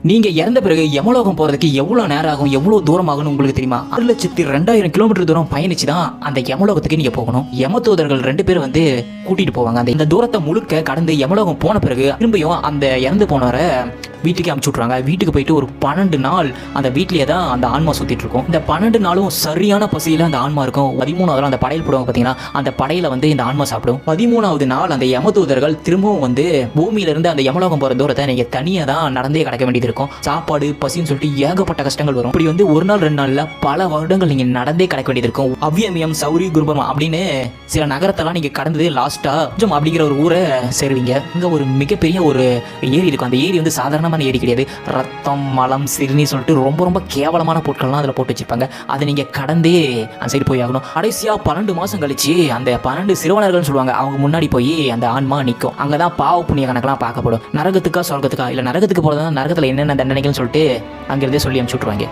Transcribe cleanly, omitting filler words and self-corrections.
நீங்க இறந்த பிறகு யமலோகம் போறதுக்கு எவ்வளவு நேரம் ஆகும், எவ்வளவு தூரம் ஆகும்னு உங்களுக்கு தெரியுமா? 6,02,000 கிலோமீட்டர் தூரம் பயணிச்சு தான் அந்த யமலோகத்துக்கு நீங்க போகணும். யமதூதர்கள் 2 பேர் வந்து கூட்டிட்டு போவாங்க. அந்த இந்த தூரத்தை முழுக்க கடந்து யமலோகம் போன பிறகு திரும்பியும் அந்த இறந்து போனவரை வீட்டுக்கு அமுச்சு விட்ருவாங்க. வீட்டுக்கு போயிட்டு ஒரு 12 நாள் அந்த வீட்லயே தான் அந்த ஆன்மா சுத்திட்டு இருக்கும். இந்த 12 நாளும் சரியான பசியில அந்த ஆன்மா இருக்கும். 13வது நாள் அந்த படையல் போடுவாங்க பாத்தீங்கன்னா, அந்த படையில வந்து இந்த ஆன்மா சாப்பிடும். 13வது நாள் அந்த யமதூதர்கள் திரும்பவும் வந்து பூமியில இருந்து அந்த யமலோகம் போற தூரத்தை நீங்க தனியா தான் நடந்தே கடக்க வேண்டியது இருக்கும். சாப்பாடு பசின்னு சொல்லிட்டு ஏகப்பட்ட கஷ்டங்கள் வரும். இப்படி வந்து ஒரு நாள் 2 நாள்ல பல வருடங்கள் நீங்க நடந்தே கடக்க வேண்டியது இருக்கும். அவ்வியமியம், சௌரி, குருபம் அப்படின்னு சில நகரத்தெல்லாம் நீங்க கடந்து லாஸ்டா அப்படிங்கிற ஒரு ஊரை சேருவீங்க. இங்க ஒரு மிகப்பெரிய ஒரு ஏரி இருக்கும். அந்த ஏரி வந்து சாதாரண ஏரி கிடையாது. ரத்தம், மலம், சிறுநீர் சொல்லிட்டு ரொம்ப ரொம்ப கேவலமான பொருட்கள்லாம் அதில் போட்டு வச்சிருப்பாங்க. அதை நீங்க கடந்தே அந்த சைடு போய் ஆகணும். கடைசியா 12 மாசம் கழிச்சு அந்த 12 சிறுவனர்கள் சொல்லுவாங்க, அவங்க முன்னாடி போய் அந்த ஆன்மா நிற்கும். அங்கதான் பாவ புண்ணிய கணக்கெல்லாம் பார்க்கப்படும். நரகத்துக்கா சொர்க்கத்துக்கா, இல்ல நரகத்துக்கு போறதா, நரகத்துல என்னென்ன தண்டனைகள்னு சொல்லிட்டு அங்கிருந்தே சொல்லி அனுப்பிச்சு விட்டுருவாங்க.